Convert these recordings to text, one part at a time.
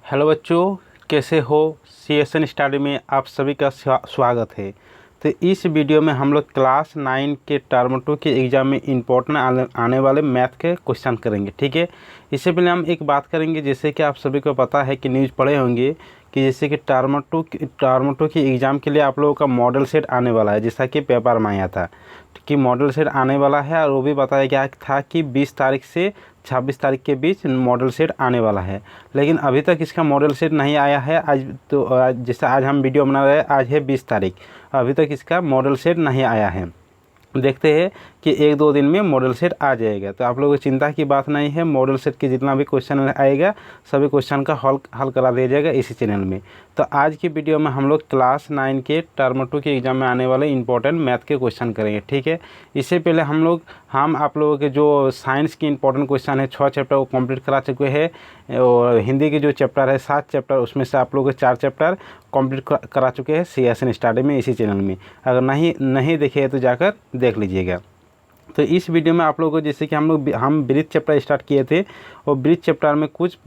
Hello बच्चों, कैसे हो। CSN स्टडी में आप सभी का स्वागत है। तो इस वीडियो में हम लोग क्लास 9 के टर्म 2 के एग्ज़ाम में इम्पोर्टेंट आने वाले मैथ के क्वेश्चन करेंगे। ठीक है, इससे पहले हम एक बात करेंगे। जैसे कि आप सभी को पता है कि न्यूज़ पढ़े होंगे कि जैसे कि टर्म टू की एग्ज़ाम के लिए आप लोगों का मॉडल सेट आने वाला है, जैसा कि पेपर में आया था कि मॉडल सेट आने वाला है। और वो भी बताया गया था कि 20 तारीख से 26 तारीख के बीच मॉडल सेट आने वाला है, लेकिन अभी तक इसका मॉडल सेट नहीं आया है। आज तो जैसे आज हम वीडियो बना रहे हैं, आज है 20 तारीख, अभी तक इसका मॉडल सेट नहीं आया है। देखते हैं कि 1-2 दिन में मॉडल सेट आ जाएगा। तो आप लोगों को चिंता की बात नहीं है, मॉडल सेट की जितना भी क्वेश्चन आएगा सभी क्वेश्चन का हल करा दिया जाएगा इसी चैनल में। तो आज की वीडियो में हम लोग क्लास 9 के टर्म 2 के एग्ज़ाम में आने वाले इंपॉर्टेंट मैथ के क्वेश्चन करेंगे। ठीक है, इससे पहले हम आप लोगों के जो साइंस की इंपॉर्टेंट क्वेश्चन है 6 चैप्टर वो कंप्लीट करा चुके हैं। और हिंदी के जो चैप्टर है 7 चैप्टर, उसमें से आप लोगों के 4 चैप्टर कंप्लीट करा चुके हैं CSN स्टडी में इसी चैनल में। अगर नहीं देखे तो जाकर देख लीजिएगा। तो इस वीडियो में आप लोगों को जैसे कि हम ब्रीथ चैप्टर स्टार्ट किए थे, और ब्रीथ चैप्टर में कुछ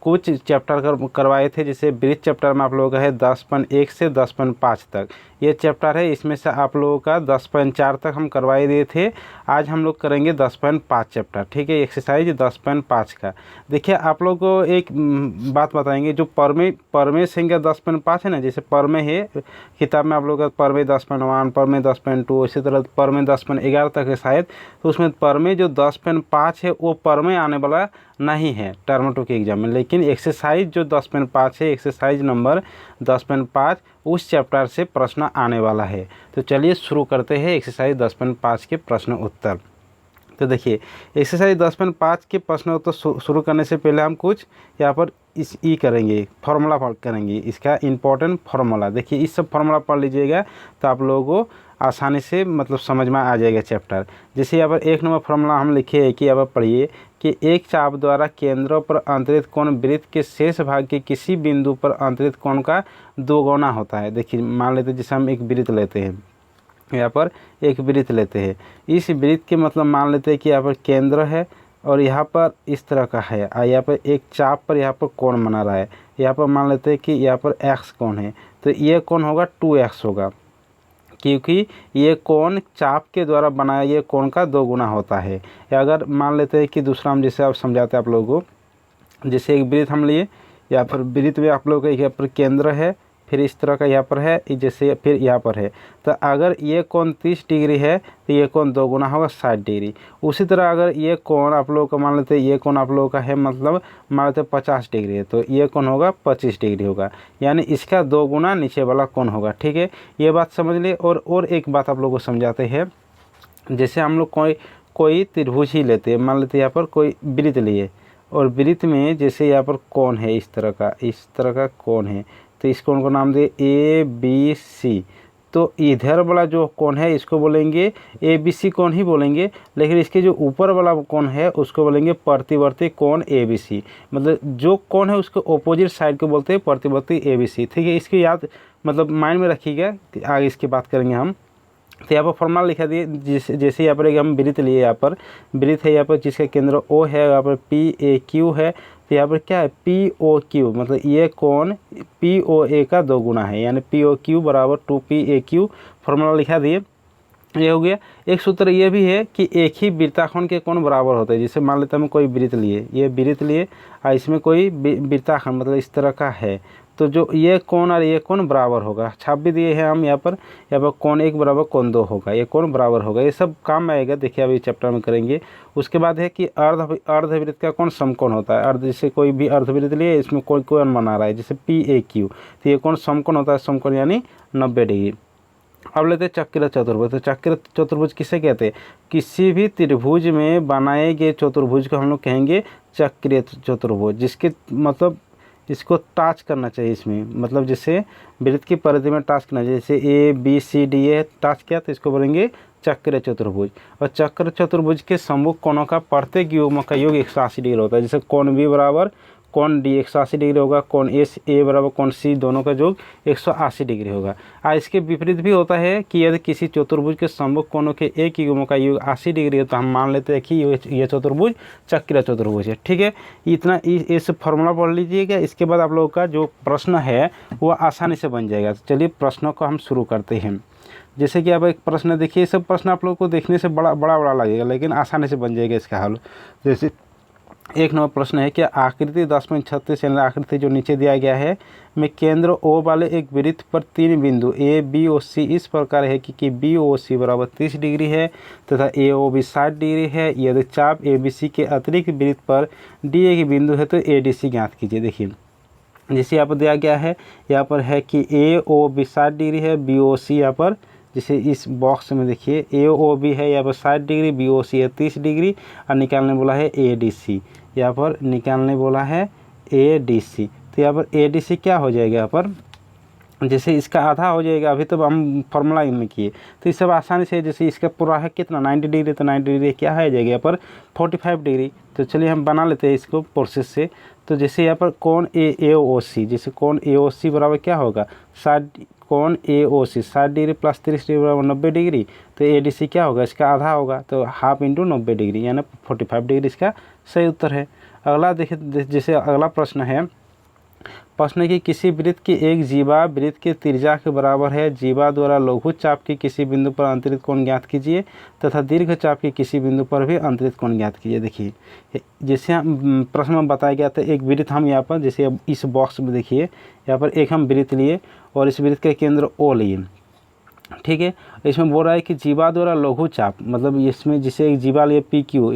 चैप्टर करवाए थे। जैसे ब्रीथ चैप्टर में आप लोगों का है 10.1 से 10.5 तक ये चैप्टर है। इसमें से आप लोगों का 10.4 तक हम करवाए दिए थे। आज हम लोग करेंगे 10.5 चैप्टर। ठीक है, एक्सरसाइज 10.5 का। देखिए, आप लोग को एक बात बताएंगे। जो परमेय संख्या 10.5 है ना, जैसे परमेय है किताब में आप लोग का परमेय 10.1, परमेय 10.2, इसी तरह परमेय 10.11 तक है शायद। तो उसमें परमेय जो 10.5 है वो परमेय आने वाला नहीं है टर्म 2 के एग्जाम में, लेकिन एक्सरसाइज जो 10.5 है, एक्सरसाइज नंबर 10.5, उस चैप्टर से प्रश्न आने वाला है। तो चलिए शुरू करते हैं एक्सरसाइज 10.5 के प्रश्न उत्तर। तो देखिए, एक्सरसाइज 10.5 के प्रश्न उत्तर शुरू करने से पहले हम कुछ यहाँ पर करेंगे, फार्मूला करेंगे, इसका इम्पोर्टेंट फार्मूला। देखिए, इस सब फार्मूला पढ़ लीजिएगा तो आप लोगों को आसानी से समझ में आ जाएगा चैप्टर। जैसे यहाँ पर 1 नंबर फार्मूला हम लिखे है कि यहाँ पर पढ़िए कि एक चाप द्वारा केंद्रों पर अंतरित कोण वृत्त के शेष भाग के किसी बिंदु पर अंतरित कोण का 2 गुना होता है। देखिए, मान लेते हैं जैसे हम एक वृत्त लेते हैं, यहाँ पर एक वृत्त लेते हैं। इस वृत्त के मान लेते हैं कि यहाँ पर केंद्र है और यहाँ पर इस तरह का है, और यहाँ पर एक चाप पर यहाँ पर कोण बना रहा है। यहाँ पर मान लेते हैं कि यहाँ पर x कोण है, तो ये कोण होगा 2x होगा, क्योंकि ये कोण चाप के द्वारा बनाया ये कोण का 2 गुना होता है। या अगर मान लेते हैं कि दूसरा हम जैसे आप समझाते हैं आप लोगों को, जैसे एक वृत्त हम लिए, यहाँ पर वृत्त में आप लोगों का यहाँ पर केंद्र है, फिर इस तरह का यहाँ पर है, जैसे फिर यहाँ पर है। तो अगर ये कोण 30 डिग्री है तो ये कोण 2 गुना होगा 60 डिग्री। उसी तरह अगर ये कोण आप लोगों का मान लेते हैं, ये कोण आप लोगों का है मान लेते 50 डिग्री है, तो ये कोण होगा 25 डिग्री होगा, यानी इसका 2 गुना नीचे वाला कोण होगा। ठीक है, ये बात समझ लिए। और एक बात आप लोगों को समझाते हैं। जैसे हम लोग कोई त्रिभुज ही लेते हैं, मान लेते यहाँ पर कोई वृत्त लिए, और वृत्त में जैसे यहाँ पर कोण है इस तरह का कोण है, तो इस कोण को नाम दे ABC। तो इधर वाला जो कोण है इसको बोलेंगे ABC कोण ही बोलेंगे, लेकिन इसके जो ऊपर वाला कोण है उसको बोलेंगे प्रतिवर्ती कोण ABC। जो कोण है उसके ऑपोजिट साइड को बोलते हैं प्रतिवर्ती ABC। ठीक है, इसकी याद माइंड में रखिएगा, आगे इसकी बात करेंगे हम। तो यहाँ पर फॉर्मूला लिखा दिए, जैसे यहाँ पर एक हम वृत्त लिए, यहाँ पर वृत्त है, यहाँ पर जिसका केंद्र O है, यहाँ पर PAQ है। तो यहाँ पर क्या है POQ, ये कोण POA का 2 गुना है, यानी POQ बराबर 2PAQ। फॉर्मूला लिखा दिए, ये हो गया। एक सूत्र ये भी है कि एक ही वृत्ताखंड के कोण बराबर होते हैं। जैसे मान लेते हैं हम कोई वृत्त लिए, ये वृत्त लिए और इसमें कोई वृत्ताखंड इस तरह का है, तो जो ये कोण और ये कोण बराबर होगा। छाप भी दिए हैं हम यहाँ पर कोण 1 बराबर कोण 2 होगा, ये कोण बराबर होगा। ये सब काम में आएगा, देखिए अभी चैप्टर में करेंगे। उसके बाद है कि अर्धवृत्त का कोण समकोण होता है। जैसे कोई भी अर्धवृत्त लिए, इसमें कोई कोण बना रहा है जैसे PAQ, तो ये कोण समकोण होता है, समकोण यानी 90 डिग्री। अब लेते हैं चक्र चतुर्भुज। तो चक्र चतुर्भुज किसे कहते हैं? किसी भी त्रिभुज में बनाए गए चतुर्भुज को हम लोग कहेंगे चक्रीय चतुर्भुज, जिसके इसको टच करना चाहिए इसमें, जैसे वृत्त की परिधि में टच करना चाहिए। जैसे ABCD ये टच किया तो इसको बोलेंगे चक्रीय चतुर्भुज। और चक्र चतुर्भुज के सम्मुख कोणों का प्रत्येक युग्म का योग 180 डिग्री होता है। जैसे कोण B बराबर कोण डी 180 डिग्री होगा, कोण ए बराबर कोण सी दोनों का योग 180 डिग्री होगा। इसके विपरीत भी होता है कि यदि किसी चतुर्भुज के सम्मुख कोणों के एक युग्मों का योग 80 डिग्री है तो हम मान लेते हैं कि ये चतुर्भुज चक्रीय चतुर्भुज है। ठीक है, इतना इस फॉर्मूला पढ़ लीजिएगा। इसके बाद आप लोगों का जो प्रश्न है वो आसानी से बन जाएगा। चलिए प्रश्नों को हम शुरू करते हैं। जैसे कि अब एक प्रश्न देखिए, सब प्रश्न आप लोगों को देखने से बड़ा लगेगा लेकिन आसानी से बन जाएगा इसका हल। जैसे एक नंबर प्रश्न है कि आकृति 10.36 यानी आकृति जो नीचे दिया गया है में केंद्र O वाले एक वृत्त पर 3 बिंदु A, B और C इस प्रकार है कि BOC बराबर 30 डिग्री है तथा AOB 60 डिग्री है। यदि चाप ABC के अतिरिक्त वृत्त पर D एक बिंदु है तो ADC ज्ञात कीजिए। देखिए जैसे यहाँ पर दिया गया है, यहाँ पर है कि AOB 60 डिग्री है, BOC यहाँ पर जैसे इस बॉक्स में देखिए AOB है यहाँ पर 60 डिग्री, BOC है 30 डिग्री और निकालने बोला है ADC, यहाँ पर निकालने बोला है ADC। तो यहाँ पर ADC क्या हो जाएगा, यहाँ पर जैसे इसका आधा हो जाएगा। अभी तो हम फॉर्मूला में किए तो इस सब आसानी से, जैसे इसका पूरा है कितना 90 डिग्री तो 90 डिग्री क्या है जाएगा यहाँ पर 45 डिग्री। तो चलिए हम बना लेते हैं इसको प्रोसेस से। तो जैसे यहाँ पर कोण AOC, जैसे कोण AOC बराबर क्या होगा 60, कोण AOC 60 डिग्री प्लस 30 डिग्री बराबर 90 डिग्री। तो ADC क्या होगा, इसका आधा होगा तो हाफ इंटू 90 डिग्री यानी 45 डिग्री इसका सही उत्तर है। अगला देखिए, जैसे अगला प्रश्न है, प्रश्न की किसी वृत्त की एक जीवा वृत्त की त्रिज्या के बराबर है। जीवा द्वारा लघु चाप के किसी बिंदु पर अंतरित कोण ज्ञात कीजिए तथा दीर्घ चाप के किसी बिंदु पर भी अंतरित कोण ज्ञात कीजिए। देखिए जैसे हम प्रश्न में बताया गया था, एक वृत्त हम यहाँ पर जैसे इस बॉक्स में देखिए यहाँ पर एक हम वृत्त लिए और इस वृत्त का केंद्र O लिए। ठीक है, इसमें बोल रहा है कि जीवा द्वारा लघु चाप, मतलब इसमें जिसे एक जीवा लिए PQ,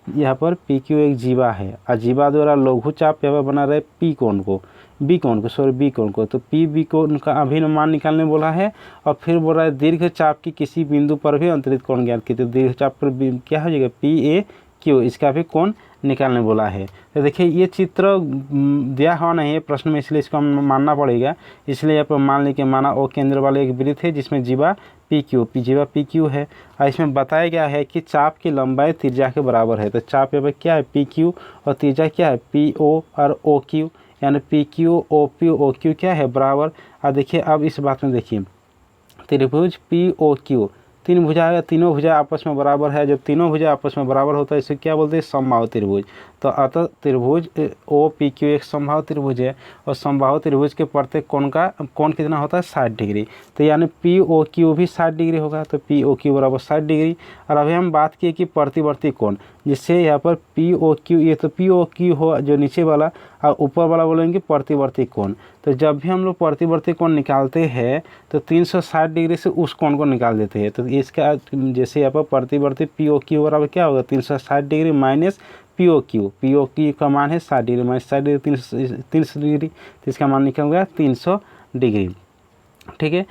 यहाँ पर PQ एक जीवा है और जीवा द्वारा लघु चाप यहाँ पर बना रहे बी कोण को। तो बी कोण का अभिन्न मान निकालने बोला है और फिर बोल रहा है दीर्घ चाप की किसी बिंदु पर भी अंतरित कोण ज्ञात कीजिए। तो दीर्घ चाप पर क्या हो जाएगा PAQ, इसका भी कोण निकालने बोला है। तो देखिए ये चित्र दिया हुआ नहीं है प्रश्न में, इसलिए इसको हम मानना पड़ेगा। इसलिए यहाँ पर मान लेके माना O केंद्र वाले एक वृत्त है जिसमें जीवा PQ है और इसमें बताया गया है कि चाप की लंबाई त्रिज्या के बराबर है। तो चाप यहाँ पर क्या है PQ और त्रिज्या क्या है PO और OQ, यानी PQ OP OQ क्या है बराबर। और देखिए अब इस बात में देखिए त्रिभुज POQ, तीन भुजा है, तीनों भुजा आपस में बराबर है। जब तीनों भुजा आपस में बराबर होता है इसे क्या बोलते हैं, समबाहु त्रिभुज। तो अतः त्रिभुज OPQ एक समबाहु त्रिभुज है और समबाहु त्रिभुज के प्रत्येक कोण कितना होता है 60 डिग्री। तो यानी POQ भी 60 डिग्री होगा। तो POQ बराबर 60 डिग्री। और अभी हम बात किए कि प्रतिवर्ती कोण, जिससे यहाँ पर POQ, ये तो POQ हो जो नीचे वाला और ऊपर वाला बोलेंगे प्रतिवर्ती कोण। तो जब भी हम लोग प्रतिवर्ती कोण निकालते हैं तो 360 डिग्री से उस कोण को निकाल देते हैं। तो इसका जैसे यहाँ पर प्रतिवर्ती POQ बराबर क्या होगा 360 डिग्री माइनस POQ का मान है 60 डिग्री माइनस 60 डिग्री 300 डिग्री, तो इसका मान निकल गया 300 डिग्री। ठीक है,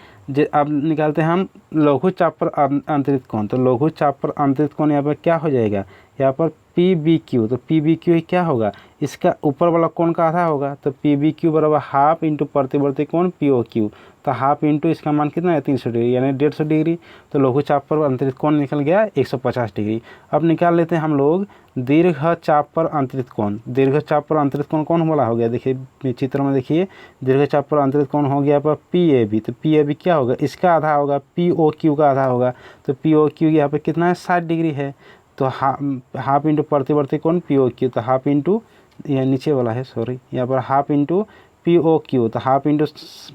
अब निकालते हैं हम लघु चाप पर अंतरित कोण। तो लघु चाप पर अंतरित कोण यहाँ पर क्या हो जाएगा, यहाँ पर PBQ। तो PBQ क्या होगा, इसका ऊपर वाला कोण का आधा होगा। तो PBQ बराबर हाफ इंटू प्रतिवर्ती कोण POQ। तो हाफ इंटू इसका मान कितना है 300 डिग्री यानी 150 डिग्री। तो लघु चाप पर अंतरित कोण निकल गया 150 डिग्री। अब निकाल लेते हैं हम लोग दीर्घ चाप पर अंतरित कोण। दीर्घ चाप पर अंतरित कोण कौन वाला हो गया, देखिए चित्र में देखिए दीर्घ चाप पर अंतरित कोण हो गया पर PAB। तो PAB क्या होगा, इसका आधा होगा, POQ का आधा होगा। तो POQ यहाँ पर कितना है 60 डिग्री है। तो हाफ इंटू प्रतिवर्ती कोण POQ। तो हाफ इंटू यह नीचे वाला है सॉरी, यहाँ पर हाफ इंटू POQ। तो हाफ इंटू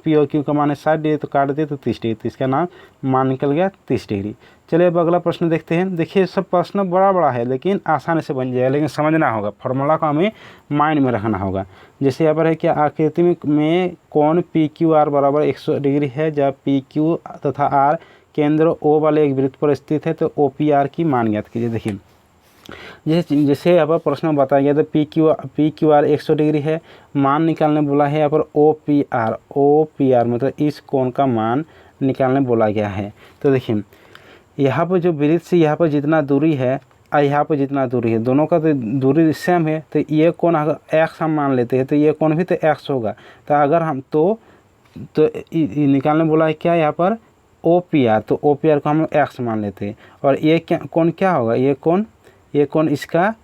POQ का मान है 60 डिग्री, तो काट दिए तो 30 डिग्री। तो इसका मान निकल गया 30 डिग्री। चलिए अब अगला प्रश्न देखते हैं। देखिए सब प्रश्न बड़ा है लेकिन आसानी से बन जाएगा, लेकिन समझना होगा, फॉर्मूला को हमें माइंड में रखना होगा। जैसे यहाँ पर है कि आकृति में कोण PQR बराबर 100 डिग्री है। जब PQ तथा R केंद्र O वाले एक वृत्त पर स्थित है तो OPR की मान ज्ञात कीजिए। देखिए जैसे यहाँ पर प्रश्न में बताया गया था PQR 100 डिग्री है, मान निकालने बोला है। यहाँ पर OPR मतलब इस कोण का मान निकालने बोला गया है। तो देखिए यहाँ पर जो वृत्त से यहाँ पर जितना दूरी है और यहाँ पर जितना दूरी है, दोनों का तो दूरी सेम है। तो ये कोण अगर x हम मान लेते हैं तो ये कोण भी तो x होगा। तो अगर हम तो निकालने बोला है क्या यहाँ पर OPR। तो OPR को हम x मान लेते हैं और ये कोण क्या होगा, ये कोण इसका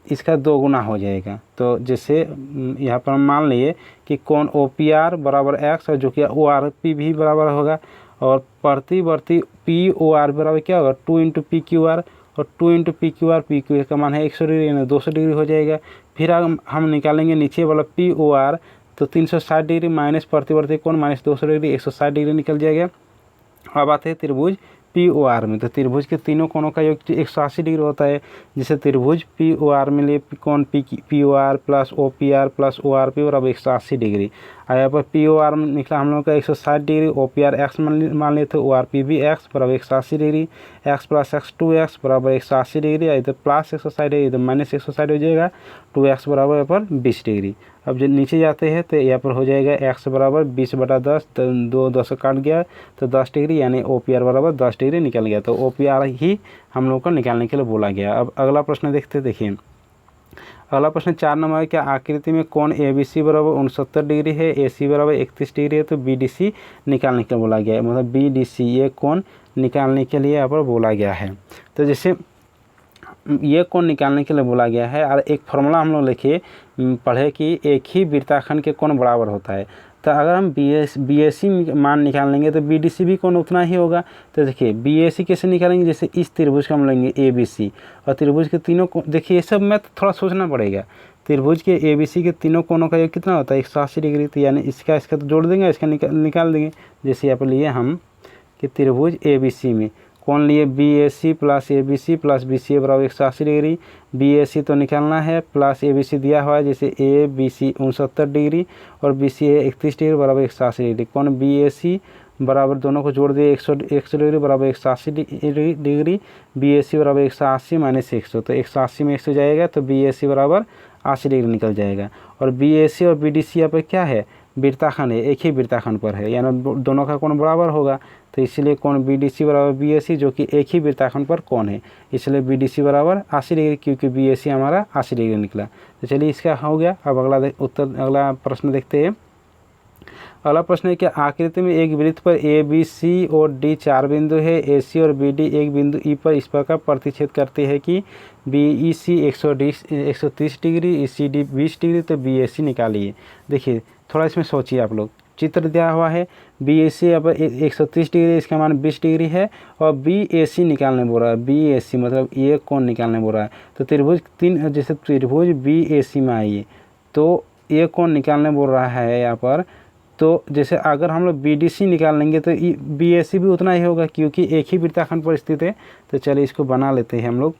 इसका 2 गुना हो जाएगा। तो जैसे यहाँ पर हम मान लिए कि कोण OPR बराबर x और जो कि ORP भी बराबर होगा, और प्रतिवर्ती POR बराबर क्या होगा 2 इंटू PQR, और 2 इंटू PQR का मान है 100 डिग्री यानी 200 डिग्री हो जाएगा। फिर हम निकालेंगे नीचे वाला POR, तो 360 डिग्री माइनस प्रतिवर्ती कोण माइनस 200 डिग्री 160 डिग्री निकल जाएगा। अब आते हैं त्रिभुज POR में। तो त्रिभुज के तीनों कोणों का योग 180 डिग्री होता है। जैसे त्रिभुज POR में लिए कोण POR plus OPR plus ORP बराबर 180 डिग्री। यहाँ पर POR निकला हम लोग का 160 डिग्री, OPR x मान लिए थे, ORP भी x बराबर 180 degree, x plus x 2x बराबर 180 डिग्री, इधर प्लस 160 डिग्री इधर माइनस 160 हो जाएगा, 2x बराबर यहाँ पर 20 डिग्री। अब जब नीचे जाते हैं तो यहाँ पर हो जाएगा x बराबर 20/10, तो 2 10 काट गया तो 10 डिग्री, यानी OPR बराबर 10 डिग्री निकल गया। तो OPR ही हम लोग को निकालने के लिए बोला गया। अब अगला प्रश्न देखते, देखिए अगला प्रश्न 4 नंबर है, क्या आकृति में कोण ABC बराबर 69 डिग्री है, AC बराबर 31 डिग्री है, तो BDC निकालने के लिए बोला गया है। मतलब BDC ये कोण निकालने के लिए यहाँ पर बोला गया है। तो जैसे ये कोण निकालने के लिए बोला गया है, और एक फॉर्मूला हम लोग लिखे पढ़े कि एक ही वृत्ताखंड के कोण बराबर होता है। तो अगर हम BAC मान निकाल लेंगे तो BDC भी कोण उतना ही होगा। तो देखिए BAC कैसे निकालेंगे, जैसे इस त्रिभुज का हम लेंगे ABC, और त्रिभुज के तीनों को देखिए ये सब में तो थोड़ा सोचना पड़ेगा। त्रिभुज के ABC के तीनों कोणों का योग कितना होता है 180 डिग्री, तो यानी इसका तो जोड़ देंगे, इसका निकाल देंगे। जैसे यहाँ पर लिए हम कि त्रिभुज ABC में कोण लिए BAC plus ABC plus BCA बराबर 180 डिग्री। BAC तो निकालना है, प्लस ABC दिया हुआ है, जैसे ABC 69 डिग्री और BCA 31 डिग्री बराबर 180 डिग्री। कोण BAC बराबर दोनों को जोड़ दिए 100 डिग्री बराबर 180 डिग्री, BAC बराबर 180 माइनस 100, तो 180 में 100 जाएगा तो BAC बराबर 80 डिग्री निकल जाएगा। और BAC और BDC यहाँ पर क्या है, वृत्ताखंड है, एक ही वृत्ताखंड पर है, यानी दोनों का कोण बराबर होगा। तो इसलिए कोण BDC बराबर BAC जो कि एक ही वृत्ताखंड पर कोण है, इसलिए BDC बराबर 80 डिग्री, क्योंकि BAC हमारा 80 डिग्री निकला। तो चलिए इसका हो गया। अब अगला प्रश्न देखते हैं। अगला प्रश्न है कि आकृति में एक वृत्त पर ABC और D 4 बिंदु है, AC और BD एक बिंदु E पर इस प्रकार प्रतिच्छेद करते हैं कि BEC 130 डिग्री, ECD 20 डिग्री, तो BAC निकालिए। देखिए थोड़ा इसमें सोचिए आप लोग, चित्र दिया हुआ है, BAC अब 130 डिग्री, इसका मान 20 डिग्री है, और BAC निकालने बोल रहा है। BAC मतलब ये कोण निकालने बोल रहा है। तो त्रिभुज जैसे त्रिभुज BAC में आइए, तो ये कोण निकालने बोल रहा है यहाँ पर। तो जैसे अगर हम लोग BDC निकाल लेंगे तो BAC भी उतना ही होगा, क्योंकि एक ही वृत्ताखंड पर स्थित है। तो चलिए इसको बना लेते हैं हम लोग।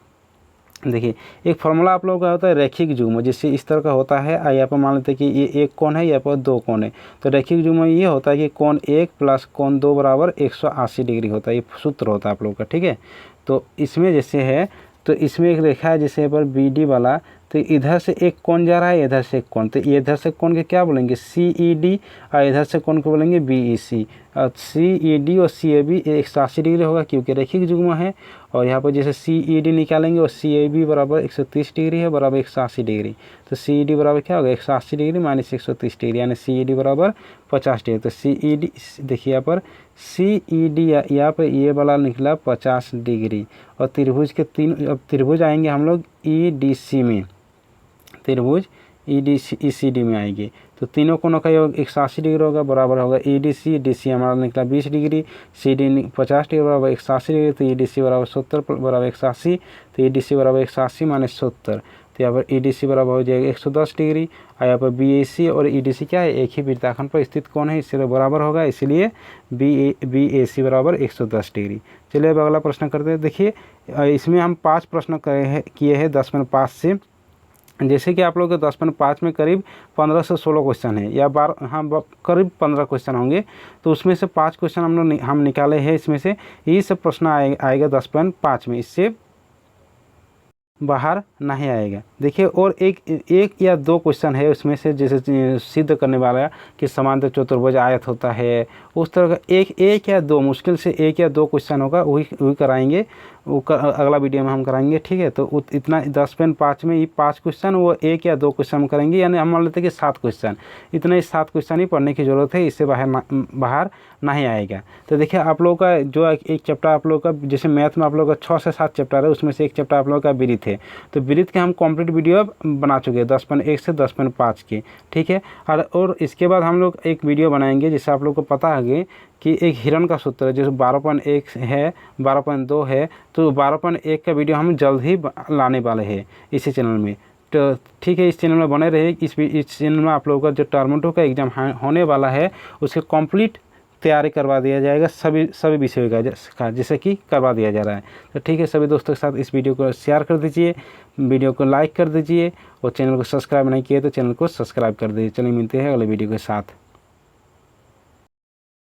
देखिए एक फार्मूला आप लोगों का होता है रैखिक युग्म, जिससे इस तरह का होता है। यहाँ पर मान लेते हैं कि ये एक कोण है, यहाँ पर 2 कोण है। तो रैखिक युग्म ये होता है कि कोण 1 प्लस कोण 2 बराबर 180 डिग्री होता है। ये सूत्र होता है आप लोगों का, ठीक है। तो इसमें जैसे है, तो इसमें एक रेखा है जैसे यहाँ पर BD वाला, तो इधर से एक कोण जा रहा है, इधर से एक कोण, तो ये इधर से कोण के क्या बोलेंगे CED, और इधर से कोण को बोलेंगे BEC। और CED और CAB 180 डिग्री होगा, क्योंकि रैखिक युग्म है। और यहाँ पर जैसे CED निकालेंगे और CAB बराबर 130 डिग्री है, बराबर 180 डिग्री। तो CED बराबर क्या होगा 180 डिग्री माइनस 130 डिग्री, यानी CED बराबर 50 डिग्री। तो CED देखिए यहाँ पर CED यहाँ पर ये वाला निकला 50 डिग्री। और त्रिभुज के अब त्रिभुज आएंगे हम लोग EDC में, त्रिभुज ECD में आएंगे। तो तीनों कोणों का योग 180 डिग्री होगा, बराबर होगा EDC। DC हमारा निकला 20 डिग्री, CD 50 डिग्री बराबर 180 डिग्री, तो EDC बराबर 70 बराबर 180, तो EDC बराबर 180 माइनस 70, तो यहाँ पर EDC बराबर हो जाएगा 110 डिग्री। और यहाँ पर BAC और EDC क्या है, एक ही वृत्ताखंड पर स्थित कोण है, इसलिए बराबर होगा, इसलिए BAC बराबर 110 डिग्री। चलिए अब अगला प्रश्न करते हैं। देखिए इसमें हम 5 प्रश्न किए हैं 10/5 से। जैसे कि आप लोग के 10/5 में करीब 15 से 16 क्वेश्चन है, या करीब 15 क्वेश्चन होंगे। तो उसमें से 5 क्वेश्चन हम निकाले हैं, इसमें से यही सब प्रश्न आएगा 10/5 में, इससे बाहर नहीं आएगा। देखिए और एक या 2 क्वेश्चन है उसमें से, जैसे सिद्ध करने वाला कि समांतर चतुर्भुज आयत होता है, उस तरह का एक या दो, मुश्किल से 1 या 2 क्वेश्चन होगा, वही कराएंगे। अगला वीडियो में हम कराएंगे, ठीक है। तो इतना 10 पेन 5 में ये 5 क्वेश्चन, वो 1 या 2 क्वेश्चन हम करेंगे, यानी हम मान लेते हैं कि 7 क्वेश्चन। इतने 7 क्वेश्चन ही पढ़ने की ज़रूरत है, इससे बाहर नहीं आएगा। तो देखिए आप लोगों का जो एक चैप्टर आप लोगों का, जैसे मैथ में आप लोगों का 6 से 7 चैप्टर है, उसमें से एक चैप्टर आप लोगों का विरित है। तो विरित के हम कंप्लीट वीडियो बना चुके हैं 10.1 से 10.5 की, ठीक है। और इसके बाद हम लोग एक वीडियो बनाएंगे, जिससे आप लोग को पता है कि एक हिरन का सूत्र है, जैसे 12.1 है, 12.2 है, तो 12.1 का वीडियो हम जल्द ही लाने वाले हैं इसी चैनल में। तो ठीक है, इस चैनल में बने रहिए। इस चैनल में आप लोगों का जो टर्म 2 का एग्ज़ाम होने वाला है, उसके कंप्लीट तैयारी करवा दिया जाएगा, सभी विषयों का जैसे कि करवा दिया जा रहा है। तो ठीक है, सभी दोस्तों के साथ इस वीडियो को शेयर कर दीजिए, वीडियो को लाइक कर दीजिए, और चैनल को सब्सक्राइब नहीं किए तो चैनल को सब्सक्राइब कर दीजिए। चलिए मिलते हैं अगले वीडियो के साथ।